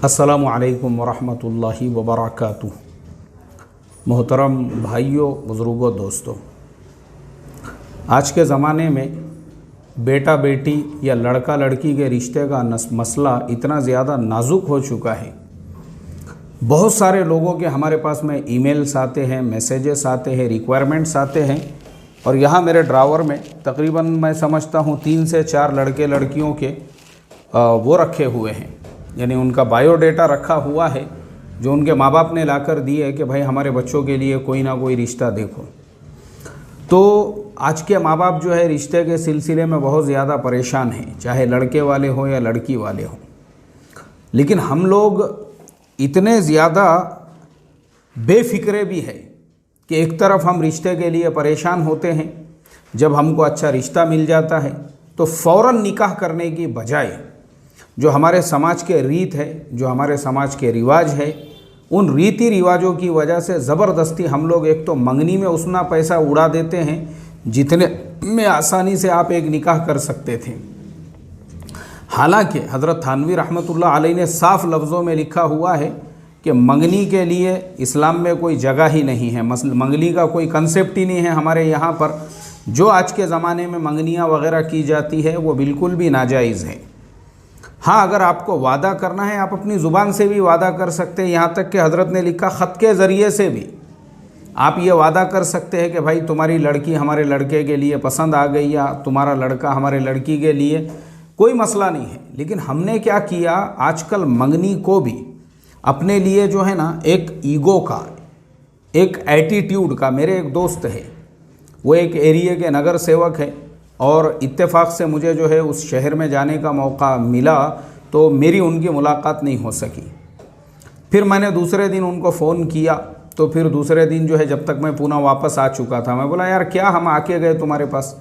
अस्सलामु अलैकुम वरहमतुल्लाहि वबरकातुहू। मोहतरम भाइयों, बुज़ुर्गों, दोस्तों, आज के ज़माने में बेटा बेटी या लड़का लड़की के रिश्ते का मसला इतना ज़्यादा नाजुक हो चुका है। बहुत सारे लोगों के हमारे पास में ईमेल्स आते हैं, मैसेजेस आते हैं, रिक्वायरमेंट्स आते हैं, और यहाँ मेरे ड्रावर में तकरीबन मैं समझता हूँ 3 से 4 लड़के लड़कियों के वो रखे हुए हैं, यानी उनका बायोडेटा रखा हुआ है जो उनके माँ बाप ने लाकर दिए है कि भाई हमारे बच्चों के लिए कोई ना कोई रिश्ता देखो। तो आज के माँ बाप जो है रिश्ते के सिलसिले में बहुत ज़्यादा परेशान हैं, चाहे लड़के वाले हों या लड़की वाले हों। लेकिन हम लोग इतने ज़्यादा बेफिक्रे भी है कि एक तरफ हम रिश्ते के लिए परेशान होते हैं, जब हमको अच्छा रिश्ता मिल जाता है तो फ़ौरन निकाह करने की बजाय जो हमारे समाज के रीत है, जो हमारे समाज के रिवाज है, उन रीति रिवाजों की वजह से ज़बरदस्ती हम लोग एक तो मंगनी में उतना पैसा उड़ा देते हैं जितने में आसानी से आप एक निकाह कर सकते थे। हालांकि हज़रत थानवी रहमतुल्लाह अलैह ने साफ लफ्ज़ों में लिखा हुआ है कि मंगनी के लिए इस्लाम में कोई जगह ही नहीं है, मंगनी का कोई कंसेप्ट ही नहीं है हमारे यहाँ पर। जो आज के ज़माने में मंगनियाँ वगैरह की जाती है वो बिल्कुल भी नाजायज़ है। हाँ, अगर आपको वादा करना है आप अपनी ज़ुबान से भी वादा कर सकते हैं, यहाँ तक कि हज़रत ने लिखा ख़त के ज़रिए से भी आप ये वादा कर सकते हैं कि भाई तुम्हारी लड़की हमारे लड़के के लिए पसंद आ गई या तुम्हारा लड़का हमारे लड़की के लिए, कोई मसला नहीं है। लेकिन हमने क्या किया, आजकल मंगनी को भी अपने लिए जो है ना एक ईगो का, एक एटीट्यूड का, मेरे एक दोस्त है वो एक एरिया के नगर सेवक है और इत्तेफाक से मुझे जो है उस शहर में जाने का मौका मिला तो मेरी उनकी मुलाकात नहीं हो सकी। फिर मैंने दूसरे दिन उनको फ़ोन किया तो फिर दूसरे दिन जो है जब तक मैं पुणे वापस आ चुका था, मैं बोला यार क्या हम आके गए तुम्हारे पास?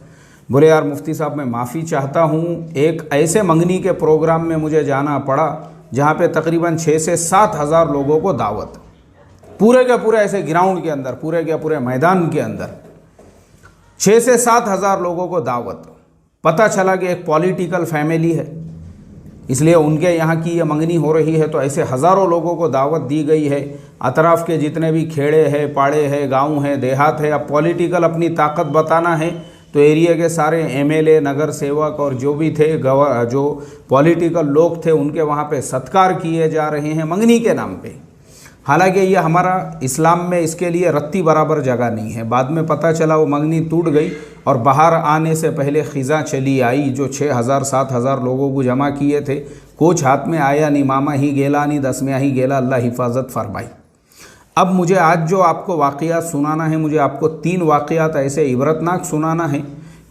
बोले यार मुफ्ती साहब मैं माफ़ी चाहता हूँ, एक ऐसे मंगनी के प्रोग्राम में मुझे जाना पड़ा जहाँ पे तकरीबन 6 से 7 हज़ार लोगों को दावत, पूरे के पूरे ऐसे ग्राउंड के अंदर, पूरे के पूरे मैदान के अंदर 6 से 7 हज़ार लोगों को दावत। पता चला कि एक पॉलिटिकल फैमिली है, इसलिए उनके यहाँ की ये मंगनी हो रही है, तो ऐसे हज़ारों लोगों को दावत दी गई है। अतराफ़ के जितने भी खेड़े हैं, पाड़े हैं, गांव हैं, देहात है, अब पॉलिटिकल अपनी ताकत बताना है तो एरिया के सारे एमएलए, नगर सेवक और जो भी थे जो पॉलिटिकल लोग थे उनके वहाँ पे सत्कार किए जा रहे हैं मंगनी के नाम पे। हालांकि ये हमारा इस्लाम में इसके लिए रत्ती बराबर जगह नहीं है। बाद में पता चला वो मंगनी टूट गई और बाहर आने से पहले ख़िज़ा चली आई जो 6,000 7,000 लोगों को जमा किए थे। कुछ हाथ में आया नहीं, मामा ही गेला नहीं, दसमिया ही गेला, अल्लाह हिफाजत फरमाई। अब मुझे आज जो आपको वाक़यात सुनाना है, मुझे आपको 3 वाक़यात ऐसे इबरतनाक सुनाना है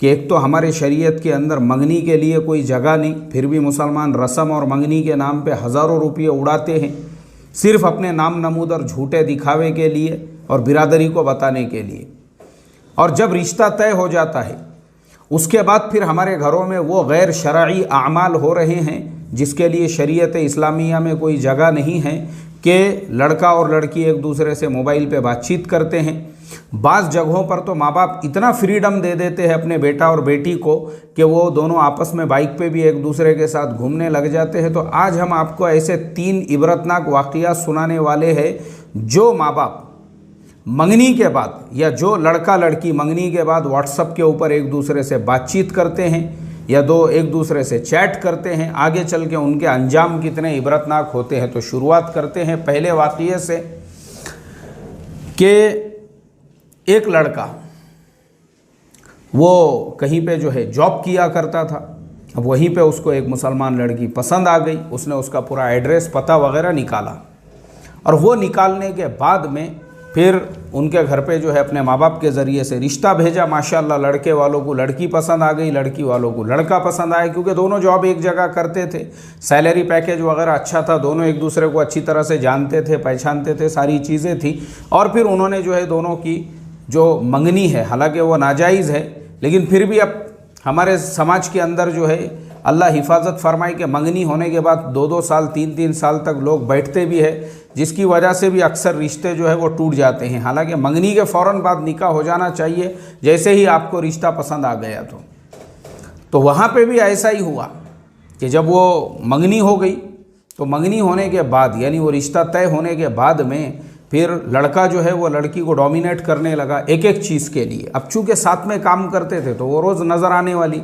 कि एक तो हमारे शरीयत के अंदर मंगनी के लिए कोई जगह नहीं, फिर भी मुसलमान रस्म और मंगनी के नाम पे हज़ारों रुपये उड़ाते हैं सिर्फ़ अपने नाम नमूद और झूठे दिखावे के लिए और बिरादरी को बताने के लिए। और जब रिश्ता तय हो जाता है उसके बाद फिर हमारे घरों में वो गैर शरई आमाल हो रहे हैं जिसके लिए शरीयत इस्लामिया में कोई जगह नहीं है कि लड़का और लड़की एक दूसरे से मोबाइल पे बातचीत करते हैं। बाज़ जगहों पर तो माँ बाप इतना फ्रीडम दे देते हैं अपने बेटा और बेटी को कि वो दोनों आपस में बाइक पे भी एक दूसरे के साथ घूमने लग जाते हैं। तो आज हम आपको ऐसे 3 इबरतनाक वाक़या सुनाने वाले हैं जो माँ बाप मंगनी के बाद या जो लड़का लड़की मंगनी के बाद व्हाट्सएप के ऊपर एक दूसरे से बातचीत करते हैं या एक दूसरे से चैट करते हैं, आगे चल के उनके अंजाम कितने इबरतनाक होते हैं। तो शुरुआत करते हैं पहले वाक़ये से कि एक लड़का वो कहीं पे जो है जॉब किया करता था। अब वहीं पे उसको एक मुसलमान लड़की पसंद आ गई, उसने उसका पूरा एड्रेस पता वगैरह निकाला और वो निकालने के बाद में फिर उनके घर पे जो है अपने माँ बाप के ज़रिए से रिश्ता भेजा। माशाल्लाह लड़के वालों को लड़की पसंद आ गई, लड़की वालों को लड़का पसंद आया, क्योंकि दोनों जॉब एक जगह करते थे, सैलरी पैकेज वगैरह अच्छा था, दोनों एक दूसरे को अच्छी तरह से जानते थे, पहचानते थे, सारी चीज़ें थी। और फिर उन्होंने जो है दोनों की जो मंगनी है, हालांकि वो नाजायज़ है लेकिन फिर भी अब हमारे समाज के अंदर जो है अल्लाह हिफाजत फरमाए कि मंगनी होने के बाद 2-2 साल 3-3 साल तक लोग बैठते भी है, जिसकी वजह से भी अक्सर रिश्ते जो है वो टूट जाते हैं। हालांकि मंगनी के फ़ौरन बाद निकाह हो जाना चाहिए जैसे ही आपको रिश्ता पसंद आ गया। तो वहाँ पे भी ऐसा ही हुआ कि जब वो मंगनी हो गई तो मंगनी होने के बाद यानी वो रिश्ता तय होने के बाद में फिर लड़का जो है वो लड़की को डोमिनेट करने लगा एक एक चीज़ के लिए। अब चूँकि साथ में काम करते थे तो वो रोज़ नज़र आने वाली,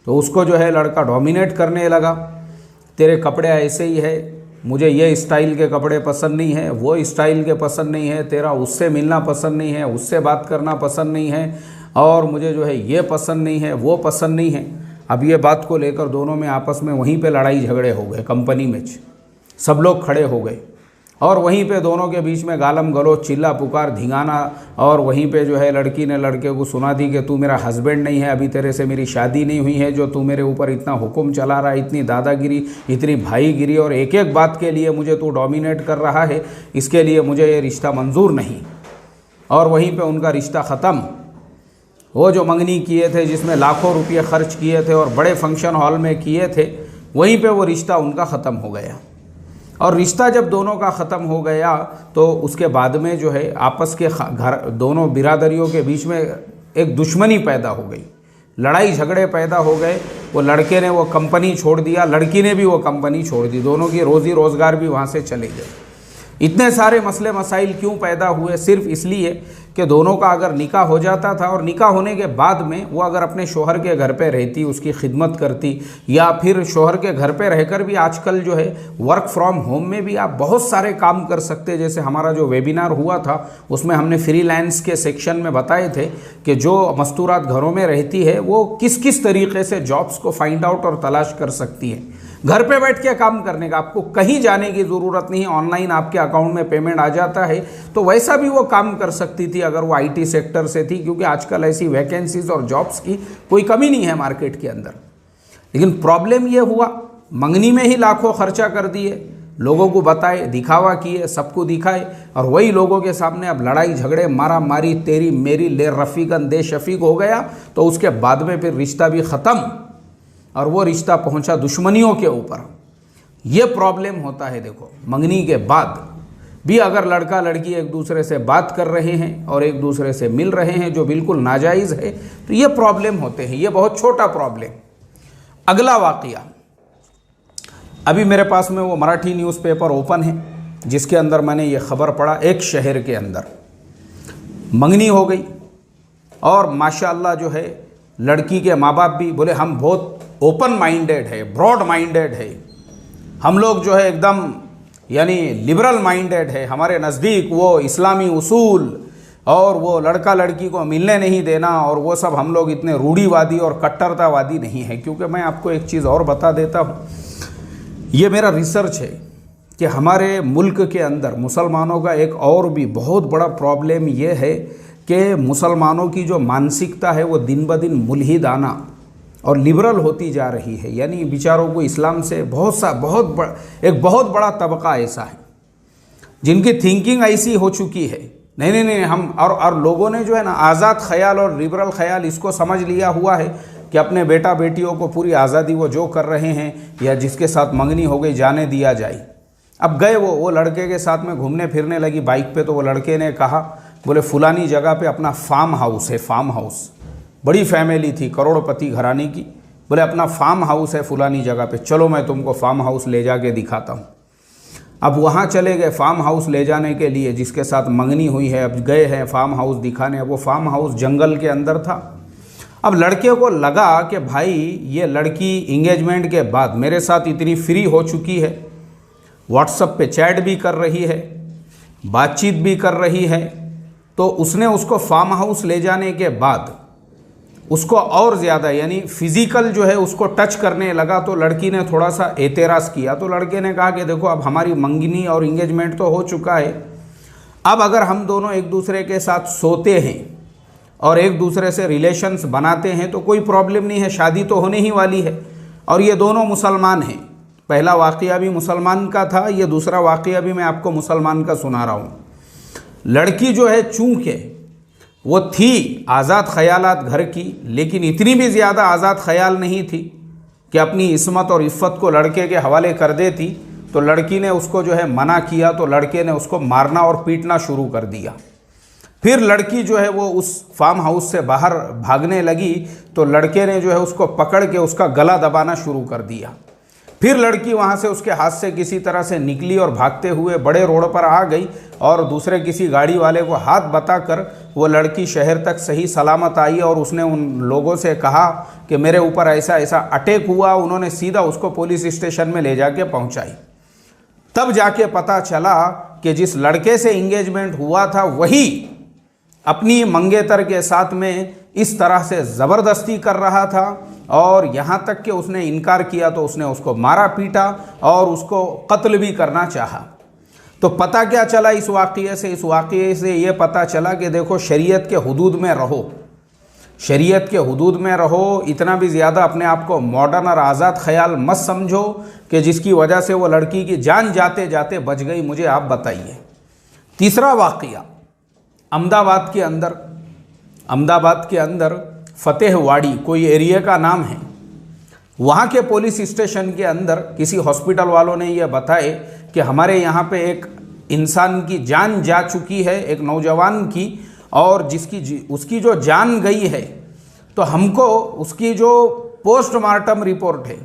तो उसको जो है लड़का डोमिनेट करने लगा, तेरे कपड़े ऐसे ही है, मुझे ये स्टाइल के कपड़े पसंद नहीं है, वो स्टाइल के पसंद नहीं है, तेरा उससे मिलना पसंद नहीं है, उससे बात करना पसंद नहीं है, और मुझे जो है ये पसंद नहीं है, वो पसंद नहीं है। अब ये बात को लेकर दोनों में आपस में वहीं पे लड़ाई झगड़े हो गए, कंपनी में सब लोग खड़े हो गए और वहीं पे दोनों के बीच में गालम गलोच, चिल्ला पुकार, धिंगाना। और वहीं पे जो है लड़की ने लड़के को सुना दी कि तू मेरा हस्बैंड नहीं है, अभी तेरे से मेरी शादी नहीं हुई है, जो तू मेरे ऊपर इतना हुक्म चला रहा है, इतनी दादागिरी, इतनी भाईगिरी, और एक एक बात के लिए मुझे तू डोमिनेट कर रहा है, इसके लिए मुझे ये रिश्ता मंजूर नहीं। और वहीं पर उनका रिश्ता ख़त्म। वो जो मंगनी किए थे, जिसमें लाखों रुपये खर्च किए थे और बड़े फंक्शन हॉल में किए थे, वहीं पे वो रिश्ता उनका ख़त्म हो गया। और रिश्ता जब दोनों का ख़त्म हो गया तो उसके बाद में जो है आपस के घर दोनों बिरादरियों के बीच में एक दुश्मनी पैदा हो गई, लड़ाई झगड़े पैदा हो गए। वो लड़के ने वो कंपनी छोड़ दिया, लड़की ने भी वो कंपनी छोड़ दी, दोनों की रोज़ी रोज़गार भी वहाँ से चले गए। इतने सारे मसले मसाइल क्यों पैदा हुए? सिर्फ इसलिए कि दोनों का अगर निकाह हो जाता था और निकाह होने के बाद में वो अगर अपने शोहर के घर पे रहती, उसकी खिदमत करती, या फिर शोहर के घर पे रहकर भी आजकल जो है वर्क फ्रॉम होम में भी आप बहुत सारे काम कर सकते। जैसे हमारा जो वेबिनार हुआ था उसमें हमने फ्रीलांस के सेक्शन में बताए थे कि जो मस्तूरात घरों में रहती है वो किस किस तरीके से जॉब्स को फाइंड आउट और तलाश कर सकती है, घर पे बैठ के काम करने का, आपको कहीं जाने की ज़रूरत नहीं है, ऑनलाइन आपके अकाउंट में पेमेंट आ जाता है। तो वैसा भी वो काम कर सकती थी अगर वो आईटी सेक्टर से थी, क्योंकि आजकल ऐसी वैकेंसीज और जॉब्स की कोई कमी नहीं है मार्केट के अंदर। लेकिन प्रॉब्लम ये हुआ, मंगनी में ही लाखों खर्चा कर दिए, लोगों को बताए, दिखावा किए, सबको दिखाए, और वही लोगों के सामने अब लड़ाई झगड़े, मारा मारी, तेरी मेरी, ले रफ़ीकन दे शफीक हो गया। तो उसके बाद में फिर रिश्ता भी ख़त्म और वो रिश्ता पहुंचा दुश्मनियों के ऊपर। ये प्रॉब्लम होता है। देखो, मंगनी के बाद भी अगर लड़का लड़की एक दूसरे से बात कर रहे हैं और एक दूसरे से मिल रहे हैं जो बिल्कुल नाजायज़ है, तो ये प्रॉब्लम होते हैं। ये बहुत छोटा प्रॉब्लम। अगला वाक़या, अभी मेरे पास में वो मराठी न्यूज़पेपर ओपन है जिसके अंदर मैंने ये ख़बर पढ़ा, एक शहर के अंदर मंगनी हो गई और माशाअल्लाह जो है लड़की के माँ बाप भी बोले हम बहुत ओपन माइंडेड है, ब्रॉड माइंडेड है, हम लोग जो है एकदम यानी लिबरल माइंडेड है, हमारे नज़दीक वो इस्लामी उसूल और वो लड़का लड़की को मिलने नहीं देना और वो सब, हम लोग इतने रूढ़ीवादी और कट्टरतावादी नहीं है। क्योंकि मैं आपको एक चीज़ और बता देता हूँ, ये मेरा रिसर्च है कि हमारे मुल्क के अंदर मुसलमानों का एक और भी बहुत बड़ा प्रॉब्लम ये है कि मुसलमानों की जो मानसिकता है वो दिन ब दिन मुल्हिदाना और लिबरल होती जा रही है। यानी बेचारों को इस्लाम से एक बहुत बड़ा तबका ऐसा है जिनकी थिंकिंग ऐसी हो चुकी है, नहीं हम और लोगों ने जो है ना आज़ाद ख्याल और लिबरल ख्याल इसको समझ लिया हुआ है कि अपने बेटा बेटियों को पूरी आज़ादी वो जो कर रहे हैं या जिसके साथ मंगनी हो गई जाने दिया जाए। अब गए वो लड़के के साथ में घूमने फिरने लगी बाइक पे, तो वो लड़के ने कहा, बोले फुलानी जगह पे अपना फार्म हाउस है, फार्म हाउस, बड़ी फैमिली थी करोड़पति घराने की, बोले अपना फार्म हाउस है फुलानी जगह पे, चलो मैं तुमको फार्म हाउस ले जाके दिखाता हूँ। अब वहाँ चले गए फार्म हाउस ले जाने के लिए जिसके साथ मंगनी हुई है। अब गए हैं फार्म हाउस दिखाने, वो फार्म हाउस जंगल के अंदर था। अब लड़के को लगा कि भाई ये लड़की इंगेजमेंट के बाद मेरे साथ इतनी फ्री हो चुकी है, व्हाट्सएप पे चैट भी कर रही है, बातचीत भी कर रही है, तो उसने उसको फार्म हाउस ले जाने के बाद उसको और ज़्यादा यानी फिज़िकल जो है उसको टच करने लगा। तो लड़की ने थोड़ा सा एतराज़ किया। तो लड़के ने कहा कि देखो अब हमारी मंगनी और इंगेजमेंट तो हो चुका है, अब अगर हम दोनों एक दूसरे के साथ सोते हैं और एक दूसरे से रिलेशंस बनाते हैं तो कोई प्रॉब्लम नहीं है, शादी तो होने ही वाली है। और ये दोनों मुसलमान हैं, पहला वाक़या भी मुसलमान का था, ये दूसरा वाक़या भी मैं आपको मुसलमान का सुना रहा हूँ। लड़की जो है चूँकि वो थी आज़ाद ख़यालात घर की, लेकिन इतनी भी ज़्यादा आज़ाद ख़याल नहीं थी कि अपनी इस्मत और इफ़्फ़त को लड़के के हवाले कर देती। तो लड़की ने उसको जो है मना किया, तो लड़के ने उसको मारना और पीटना शुरू कर दिया। फिर लड़की जो है वो उस फार्म हाउस से बाहर भागने लगी, तो लड़के ने जो है उसको पकड़ के उसका गला दबाना शुरू कर दिया। फिर लड़की वहाँ से उसके हाथ से किसी तरह से निकली और भागते हुए बड़े रोड पर आ गई और दूसरे किसी गाड़ी वाले को हाथ बताकर वो लड़की शहर तक सही सलामत आई और उसने उन लोगों से कहा कि मेरे ऊपर ऐसा ऐसा अटैक हुआ। उन्होंने सीधा उसको पुलिस स्टेशन में ले जाके पहुंचाई। तब जाके पता चला कि जिस लड़के से इंगेजमेंट हुआ था वही अपनी मंगेतर के साथ में इस तरह से ज़बरदस्ती कर रहा था और यहाँ तक कि उसने इनकार किया तो उसने उसको मारा पीटा और उसको कत्ल भी करना चाहा। तो पता क्या चला इस वाक़ये से? इस वाक़ये से ये पता चला कि देखो, शरीयत के हुदूद में रहो, शरीयत के हुदूद में रहो। इतना भी ज़्यादा अपने आप को मॉडर्न और आज़ाद ख्याल मत समझो कि जिसकी वजह से वो लड़की की जान जाते जाते बच गई। मुझे आप बताइए। तीसरा वाक़या अहमदाबाद के अंदर फतेहवाड़ी कोई एरिया का नाम है। वहाँ के पुलिस स्टेशन के अंदर किसी हॉस्पिटल वालों ने यह बताए कि हमारे यहाँ पे एक इंसान की जान जा चुकी है, एक नौजवान की, और उसकी जो जान गई है तो हमको उसकी जो पोस्टमार्टम रिपोर्ट है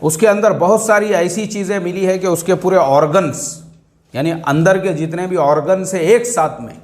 उसके अंदर बहुत सारी ऐसी चीज़ें मिली है कि उसके पूरे ऑर्गन्स, यानी अंदर के जितने भी ऑर्गन्स है एक साथ में,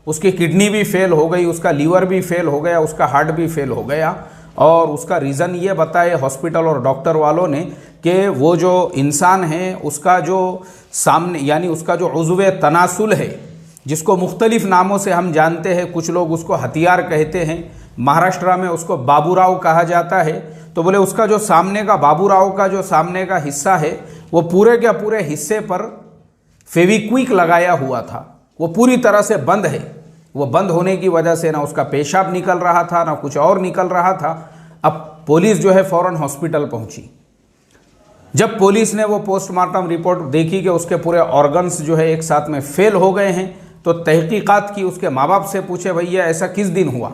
उसकी किडनी भी फेल हो गई, उसका लीवर भी फेल हो गया, उसका हार्ट भी फेल हो गया। और उसका रीज़न ये बताए हॉस्पिटल और डॉक्टर वालों ने कि वो जो इंसान है उसका जो सामने, यानी उसका जो उज़्वे तनासुल है, जिसको मुख्तलिफ़ नामों से हम जानते हैं, कुछ लोग उसको हथियार कहते हैं, महाराष्ट्र में उसको बाबूराव कहा जाता है। तो बोले उसका जो सामने का बाबूराव का जो सामने का हिस्सा है वो पूरे के पूरे हिस्से पर फेविक्विक लगाया हुआ था, वो पूरी तरह से बंद है। वो बंद होने की वजह से ना उसका पेशाब निकल रहा था ना कुछ और निकल रहा था। अब पुलिस जो है फ़ौरन हॉस्पिटल पहुंची। जब पुलिस ने वो पोस्टमार्टम रिपोर्ट देखी कि उसके पूरे ऑर्गन्स जो है एक साथ में फेल हो गए हैं, तो तहकीकात की, उसके माँ बाप से पूछे भैया ऐसा किस दिन हुआ।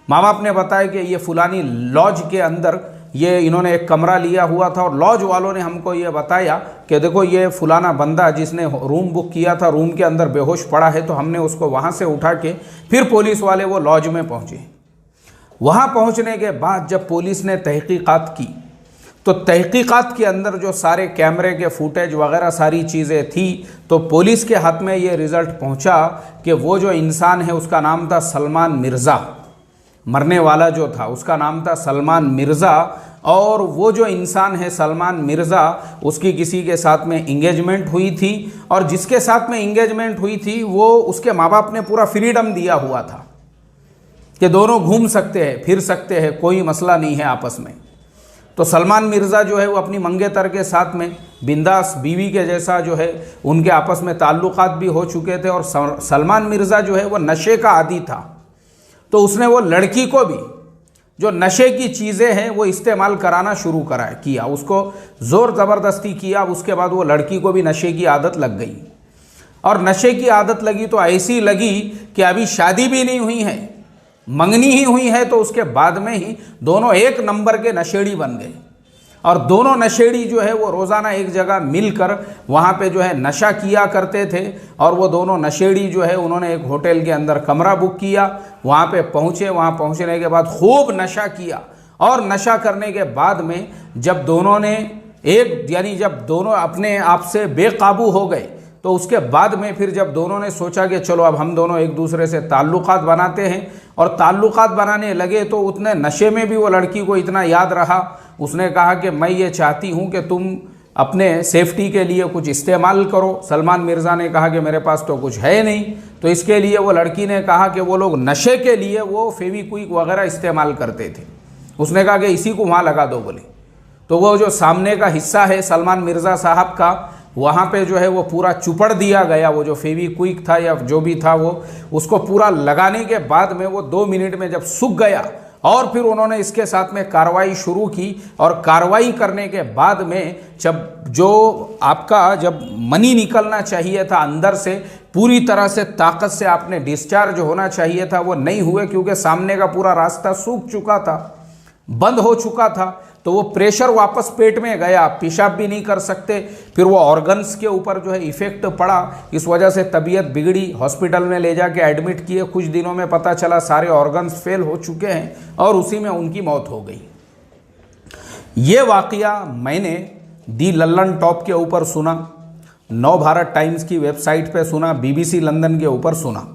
माँ बाप ने बताया कि ये फुलानी लॉज के अंदर ये इन्होंने एक कमरा लिया हुआ था और लॉज वालों ने हमको ये बताया कि देखो ये फुलाना बंदा जिसने रूम बुक किया था रूम के अंदर बेहोश पड़ा है, तो हमने उसको वहाँ से उठा के फिर पुलिस वाले वो लॉज में पहुँचे। वहाँ पहुँचने के बाद जब पुलिस ने तहकीकात की तो तहकीकात के अंदर जो सारे कैमरे के फुटेज वगैरह सारी चीज़ें थी, तो पुलिस के हाथ में ये रिज़ल्ट पहुँचा कि वो जो इंसान है उसका नाम था सलमान मिर्ज़ा। मरने वाला जो था उसका नाम था सलमान मिर्ज़ा, और वो जो इंसान है सलमान मिर्ज़ा, उसकी किसी के साथ में इंगेजमेंट हुई थी और जिसके साथ में इंगेजमेंट हुई थी वो उसके माँ बाप ने पूरा फ्रीडम दिया हुआ था कि दोनों घूम सकते हैं, फिर सकते हैं, कोई मसला नहीं है आपस में। तो सलमान मिर्ज़ा जो है वो अपनी मंगेतर के साथ में बिंदास बीवी के जैसा जो है उनके आपस में ताल्लुकात भी हो चुके थे। और सलमान मिर्ज़ा जो है वो नशे का आदी था, तो उसने वो लड़की को भी जो नशे की चीज़ें हैं वो इस्तेमाल कराना शुरू किया, उसको ज़ोर ज़बरदस्ती किया। उसके बाद वो लड़की को भी नशे की आदत लग गई, और नशे की आदत लगी तो ऐसी लगी कि अभी शादी भी नहीं हुई है, मंगनी ही हुई है, तो उसके बाद में ही दोनों एक नंबर के नशेड़ी बन गए। और दोनों नशेड़ी जो है वो रोज़ाना एक जगह मिलकर वहाँ पे जो है नशा किया करते थे। और वो दोनों नशेड़ी जो है उन्होंने एक होटल के अंदर कमरा बुक किया, वहाँ पे पहुँचे। वहाँ पहुँचने के बाद खूब नशा किया, और नशा करने के बाद में जब दोनों ने जब दोनों अपने आप से बेकाबू हो गए, तो उसके बाद में फिर जब दोनों ने सोचा कि चलो अब हम दोनों एक दूसरे से ताल्लुकात बनाते हैं, और ताल्लुकात बनाने लगे, तो उतने नशे में भी वो लड़की को इतना याद रहा, उसने कहा कि मैं ये चाहती हूँ कि तुम अपने सेफ्टी के लिए कुछ इस्तेमाल करो। सलमान मिर्ज़ा ने कहा कि मेरे पास तो कुछ है नहीं। तो इसके लिए वो लड़की ने कहा कि वो लोग नशे के लिए वो फेविक्विक वगैरह इस्तेमाल करते थे। उसने कहा कि इसी को वहाँ लगा दो बोले। तो वो जो सामने का हिस्सा है सलमान मिर्ज़ा साहब का, वहाँ पे जो है वो पूरा चुपड़ दिया गया। वो जो फेविक्विक था या जो भी था वो उसको पूरा लगाने के बाद में वो 2 मिनट में जब सूख गया, और फिर उन्होंने इसके साथ में कार्रवाई शुरू की। और कार्रवाई करने के बाद में जब मनी निकलना चाहिए था अंदर से, पूरी तरह से ताकत से आपने डिस्चार्ज होना चाहिए था, वो नहीं हुए, क्योंकि सामने का पूरा रास्ता सूख चुका था, बंद हो चुका था। तो वो प्रेशर वापस पेट में गया, पेशाब भी नहीं कर सकते। फिर वो ऑर्गन्स के ऊपर जो है इफ़ेक्ट पड़ा, इस वजह से तबीयत बिगड़ी। हॉस्पिटल में ले जाके एडमिट किए, कुछ दिनों में पता चला सारे ऑर्गन्स फेल हो चुके हैं, और उसी में उनकी मौत हो गई। ये वाक़या मैंने दी लल्लन टॉप के ऊपर सुना, नव भारत टाइम्स की वेबसाइट पे सुना, BBC लंदन के ऊपर सुना,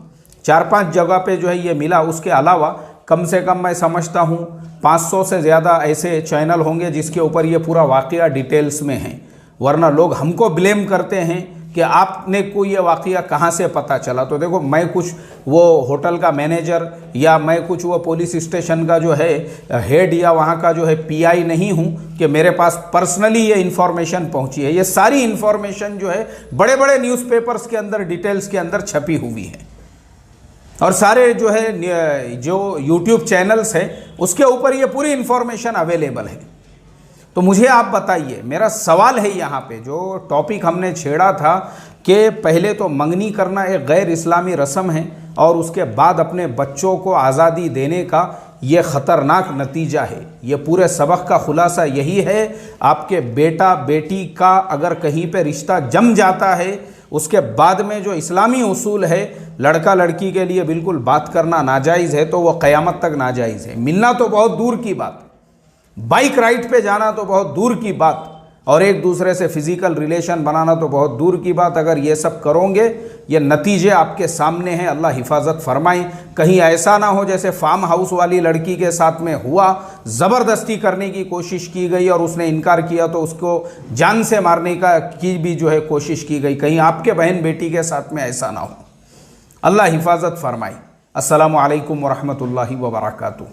4-5 जगह पे जो है ये मिला। उसके अलावा कम से कम मैं समझता हूँ 500 से ज़्यादा ऐसे चैनल होंगे जिसके ऊपर ये पूरा वाक़या डिटेल्स में है। वरना लोग हमको ब्लेम करते हैं कि आपने को ये वाक़या कहाँ से पता चला। तो देखो, मैं कुछ वो होटल का मैनेजर या मैं कुछ वो पुलिस स्टेशन का जो है हेड या वहाँ का जो है PI नहीं हूँ कि मेरे पास पर्सनली ये इन्फॉर्मेशन पहुँची है। ये सारी इन्फॉर्मेशन जो है बड़े बड़े न्यूज़पेपर्स के अंदर डिटेल्स के अंदर छपी हुई है, और सारे जो है जो YouTube चैनल्स हैं उसके ऊपर ये पूरी इन्फॉर्मेशन अवेलेबल है। तो मुझे आप बताइए, मेरा सवाल है यहाँ पे, जो टॉपिक हमने छेड़ा था कि पहले तो मंगनी करना एक गैर इस्लामी रस्म है और उसके बाद अपने बच्चों को आज़ादी देने का ये ख़तरनाक नतीजा है। ये पूरे सबक का खुलासा यही है, आपके बेटा बेटी का अगर कहीं पे रिश्ता जम जाता है, उसके बाद में जो इस्लामी उसूल है लड़का लड़की के लिए बिल्कुल बात करना नाजायज़ है, तो वह क़यामत तक नाजायज़ है। मिलना तो बहुत दूर की बात, बाइक राइड पे जाना तो बहुत दूर की बात, और एक दूसरे से फिज़िकल रिलेशन बनाना तो बहुत दूर की बात। अगर ये सब करोगे, ये नतीजे आपके सामने हैं, अल्लाह हिफाजत फरमाए। कहीं ऐसा ना हो जैसे फार्म हाउस वाली लड़की के साथ में हुआ, ज़बरदस्ती करने की कोशिश की गई और उसने इनकार किया तो उसको जान से मारने की भी जो है कोशिश की गई। कहीं आपके बहन बेटी के साथ में ऐसा ना हो, अल्लाह हिफाजत फरमाए। अस्सलामु अलैकुम वरहमतुल्लाहि वबरकातुहू।